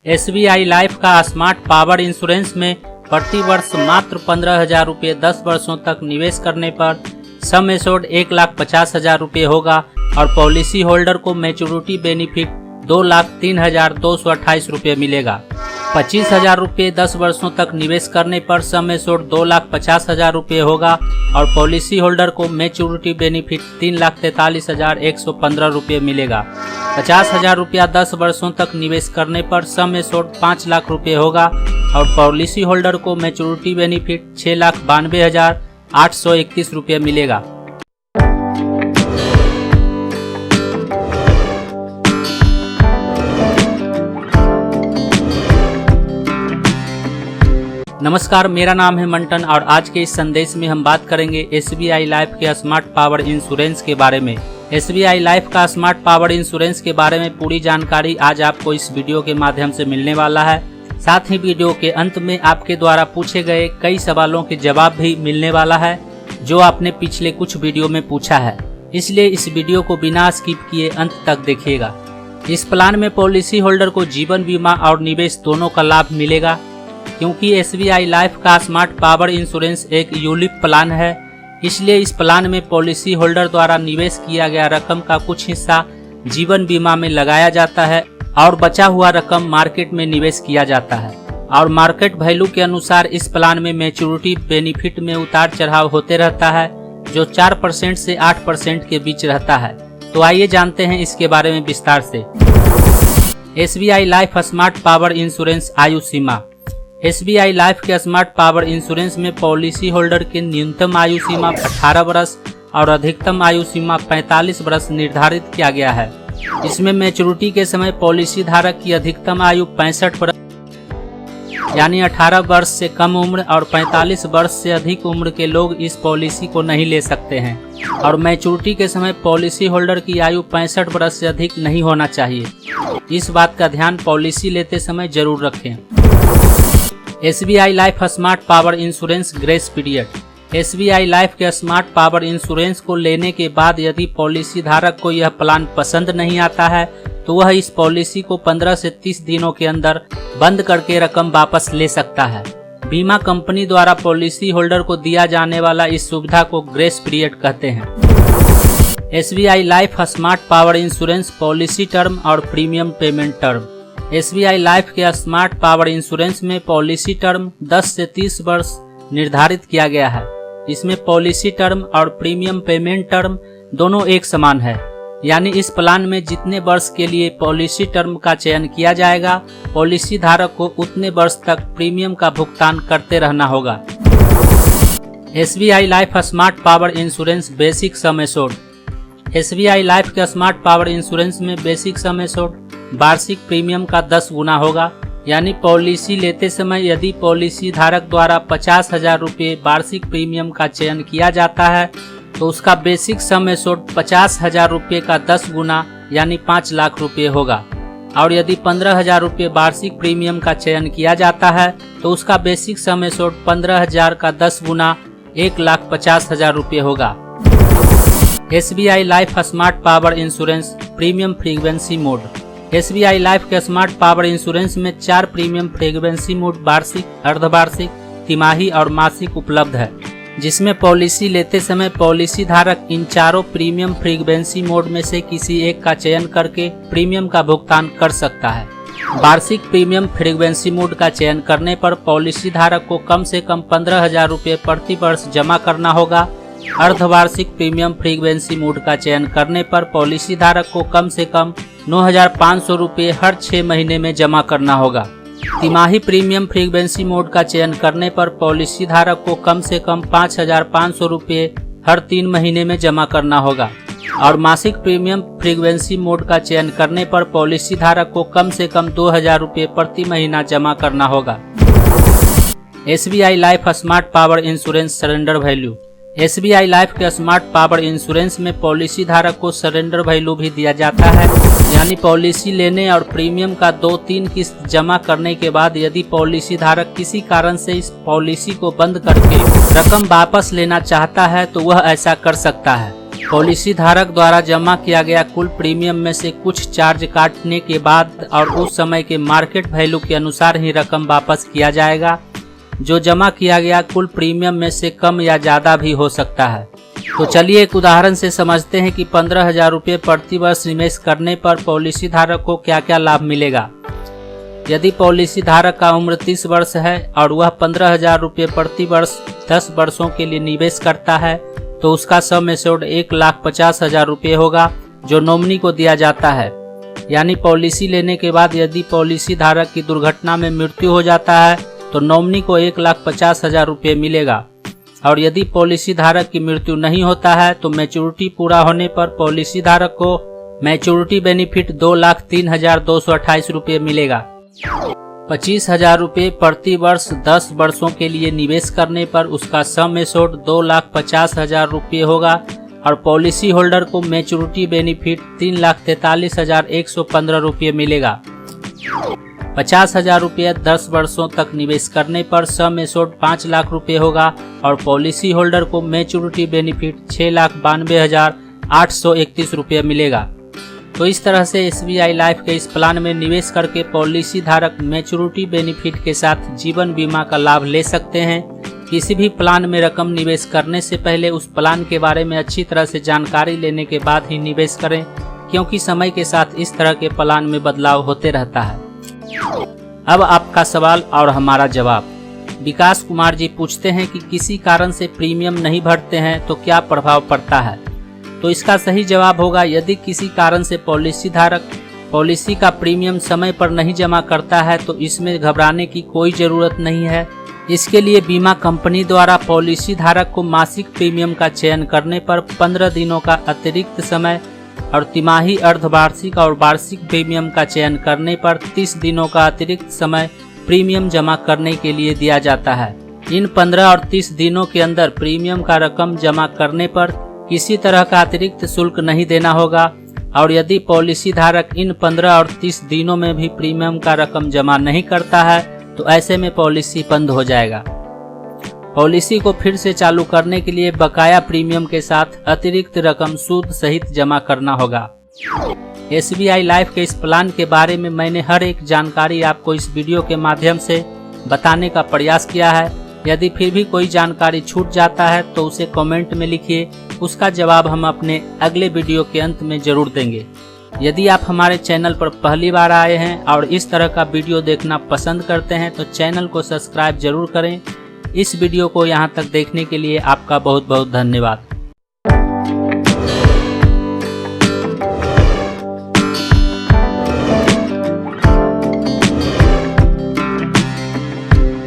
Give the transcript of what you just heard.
SBI life का smart power insurance में प्रति वर्ष मात्र 15,000 रुपये 10 वर्षों तक निवेश करने पर सम एश्योर्ड 1,50,000 रुपये होगा और पॉलिसी होल्डर को मैच्योरिटी बेनिफिट 2,03,228 रुपये मिलेगा। 25,000 रुपये 10 वर्षों तक निवेश करने पर सम एश्योर्ड 2,50,000 रुपये होगा और पॉलिसी होल्डर को मैच्योरिटी बेनिफिट 3,43,115 रुपये मिलेगा। 50,000 रुपया 10 वर्षों तक निवेश करने पर सम एश्योर्ड 5 लाख रुपये होगा और पॉलिसी होल्डर को मैच्योरिटी बेनिफिट 6,92,831 रुपये मिलेगा। नमस्कार, मेरा नाम है मंटन और आज के इस संदेश में हम बात करेंगे SBI लाइफ के स्मार्ट पावर इंश्योरेंस के बारे में। SBI लाइफ का स्मार्ट पावर इंश्योरेंस के बारे में पूरी जानकारी आज आपको इस वीडियो के माध्यम से मिलने वाला है। साथ ही वीडियो के अंत में आपके द्वारा पूछे गए कई सवालों के जवाब भी मिलने वाला है जो आपने पिछले कुछ वीडियो में पूछा है, इसलिए इस वीडियो को बिना स्किप किए अंत तक देखिएगा। इस प्लान में पॉलिसी होल्डर को जीवन बीमा और निवेश दोनों का लाभ मिलेगा। क्योंकि SBI लाइफ का स्मार्ट पावर इंश्योरेंस एक यूलिप प्लान है, इसलिए इस प्लान में पॉलिसी होल्डर द्वारा निवेश किया गया रकम का कुछ हिस्सा जीवन बीमा में लगाया जाता है और बचा हुआ रकम मार्केट में निवेश किया जाता है और मार्केट वैल्यू के अनुसार इस प्लान में मैच्योरिटी बेनिफिट में उतार चढ़ाव होते रहता है जो 4% से 8% के बीच रहता है। तो आइए जानते हैं इसके बारे में विस्तार से। SBI life smart power insurance आयु सीमा। SBI लाइफ के स्मार्ट पावर इंश्योरेंस में पॉलिसी होल्डर की न्यूनतम आयु सीमा 18 वर्ष और अधिकतम आयु सीमा 45 वर्ष निर्धारित किया गया है। इसमें मैच्योरिटी के समय पॉलिसी धारक की अधिकतम आयु 65 वर्ष यानी 18 वर्ष से कम उम्र और 45 वर्ष से अधिक उम्र के लोग इस पॉलिसी को नहीं ले सकते हैं और मैच्योरिटी के समय पॉलिसी होल्डर की आयु 65 वर्ष से अधिक नहीं होना चाहिए। इस बात का ध्यान पॉलिसी लेते समय जरूर रखें। SBI life smart power insurance grace period. SBI life के स्मार्ट पावर इंश्योरेंस को लेने के बाद यदि पॉलिसी धारक को यह प्लान पसंद नहीं आता है तो वह इस पॉलिसी को 15 से 30 दिनों के अंदर बंद करके रकम वापस ले सकता है। बीमा कंपनी द्वारा पॉलिसी होल्डर को दिया जाने वाला इस सुविधा को ग्रेस पीरियड कहते हैं। SBI life smart power insurance policy term और premium payment term. SBI life के स्मार्ट पावर इंश्योरेंस में पॉलिसी टर्म 10 से 30 वर्ष निर्धारित किया गया है। इसमें पॉलिसी टर्म और प्रीमियम पेमेंट टर्म दोनों एक समान है, यानी इस प्लान में जितने वर्ष के लिए पॉलिसी टर्म का चयन किया जाएगा पॉलिसी धारक को उतने वर्ष तक प्रीमियम का भुगतान करते रहना होगा। SBI life smart power insurance basic sum assured. SBI life के स्मार्ट पावर इंश्योरेंस में बेसिक सम एश्योर्ड वार्षिक प्रीमियम का 10 गुना होगा, यानी पॉलिसी लेते समय यदि पॉलिसी धारक द्वारा 50,000 रुपये वार्षिक प्रीमियम का चयन किया जाता है तो उसका बेसिक सम एश्योर्ड 50,000 रुपये का 10 गुना यानी 5 लाख रुपये होगा और यदि 15,000 रुपये वार्षिक प्रीमियम का चयन किया जाता है तो उसका बेसिक सम एश्योर्ड 15,000 का 10 गुना 1,50,000 रुपये होगा। SBI life smart power insurance premium frequency mode. SBI life के स्मार्ट पावर इंश्योरेंस में 4 प्रीमियम फ्रीक्वेंसी मोड वार्षिक, अर्धवार्षिक, तिमाही और मासिक उपलब्ध है, जिसमें पॉलिसी लेते समय पॉलिसी धारक इन चारों प्रीमियम फ्रीक्वेंसी मोड में से किसी एक का चयन करके प्रीमियम का भुगतान कर सकता है। वार्षिक प्रीमियम फ्रीक्वेंसी मोड का चयन करने पर पॉलिसी धारक को कम से कम 15,000 रुपये प्रति वर्ष जमा करना होगा। अर्धवार्षिक प्रीमियम फ्रीक्वेंसी मोड का चयन करने पर पॉलिसी धारक को कम से कम 9,500 रुपये हर 6 महीने में जमा करना होगा। तिमाही प्रीमियम फ्रीक्वेंसी मोड का चयन करने पर पॉलिसी धारक को कम से कम 5,500 रुपये हर 3 महीने में जमा करना होगा और मासिक प्रीमियम फ्रीक्वेंसी मोड का चयन करने पर पॉलिसी धारक को कम से कम 2,000 रुपये प्रति महीना जमा करना होगा। SBI life smart power insurance surrender value. SBI life के स्मार्ट पावर इंश्योरेंस में पॉलिसी धारक को सरेंडर वैल्यू भी दिया जाता है, यानी पॉलिसी लेने और प्रीमियम का 2-3 किस्त जमा करने के बाद यदि पॉलिसी धारक किसी कारण से इस पॉलिसी को बंद करके रकम वापस लेना चाहता है तो वह ऐसा कर सकता है। पॉलिसी धारक द्वारा जमा किया गया कुल प्रीमियम में से कुछ चार्ज काटने के बाद और उस समय के मार्केट वैल्यू के अनुसार ही रकम वापस किया जाएगा। जो जमा किया गया कुल प्रीमियम में से कम या ज़्यादा भी हो सकता है। तो चलिए एक उदाहरण से समझते हैं कि 15,000 रुपये प्रति वर्ष निवेश करने पर पॉलिसी धारक को क्या क्या लाभ मिलेगा। यदि पॉलिसी धारक का उम्र 30 वर्ष है और वह 15,000 रुपये प्रति वर्ष 10 वर्षों के लिए निवेश करता है तो उसका सम एश्योर्ड 1,50,000 रुपये होगा जो नॉमिनी को दिया जाता है। यानी पॉलिसी लेने के बाद यदि पॉलिसी धारक की दुर्घटना में मृत्यु हो जाता है तो नॉमिनी को 1,50,000 रुपये मिलेगा और यदि पॉलिसी धारक की मृत्यु नहीं होता है तो मैच्योरिटी पूरा होने पर पॉलिसी धारक को मैच्योरिटी बेनिफिट 2,03,228 रुपये मिलेगा। 25,000 रुपये प्रति वर्ष 10 वर्षों के लिए निवेश करने पर उसका सम एश्योर्ड 2,50,000 रुपये होगा और पॉलिसी होल्डर को मैच्योरिटी बेनिफिट 3,43,115 रुपये मिलेगा। 50,000 रुपये 10 वर्षों तक निवेश करने पर सम एश्योर्ड 5 लाख रुपये होगा और पॉलिसी होल्डर को मैच्योरिटी बेनिफिट 6,92,831 रुपये मिलेगा। तो इस तरह से SBI लाइफ के इस प्लान में निवेश करके पॉलिसी धारक मैच्योरिटी बेनिफिट के साथ जीवन बीमा का लाभ ले सकते हैं। किसी भी प्लान में रकम निवेश करने से पहले उस प्लान के बारे में अच्छी तरह से जानकारी लेने के बाद ही निवेश करें, क्योंकि समय के साथ इस तरह के प्लान में बदलाव होते रहता है। अब आपका सवाल और हमारा जवाब। विकास कुमार जी पूछते हैं कि किसी कारण से प्रीमियम नहीं भरते हैं तो क्या प्रभाव पड़ता है। तो इसका सही जवाब होगा, यदि किसी कारण से पॉलिसी धारक पॉलिसी का प्रीमियम समय पर नहीं जमा करता है तो इसमें घबराने की कोई ज़रूरत नहीं है। इसके लिए बीमा कंपनी द्वारा पॉलिसी धारक को मासिक प्रीमियम का चयन करने पर 15 दिनों का अतिरिक्त समय और तिमाही, अर्धवार्षिक और वार्षिक प्रीमियम का चयन करने पर 30 दिनों का अतिरिक्त समय प्रीमियम जमा करने के लिए दिया जाता है। इन 15 और 30 दिनों के अंदर प्रीमियम का रकम जमा करने पर किसी तरह का अतिरिक्त शुल्क नहीं देना होगा और यदि पॉलिसी धारक इन 15 और 30 दिनों में भी प्रीमियम का रकम जमा नहीं करता है तो ऐसे में पॉलिसी बंद हो जाएगा। पॉलिसी को फिर से चालू करने के लिए बकाया प्रीमियम के साथ अतिरिक्त रकम सूद सहित जमा करना होगा। SBI लाइफ के इस प्लान के बारे में मैंने हर एक जानकारी आपको इस वीडियो के माध्यम से बताने का प्रयास किया है। यदि फिर भी कोई जानकारी छूट जाता है तो उसे कमेंट में लिखिए, उसका जवाब हम अपने अगले वीडियो के अंत में जरूर देंगे। यदि आप हमारे चैनल पर पहली बार आए हैं और इस तरह का वीडियो देखना पसंद करते हैं तो चैनल को सब्सक्राइब जरूर करें। इस वीडियो को यहाँ तक देखने के लिए आपका बहुत बहुत धन्यवाद।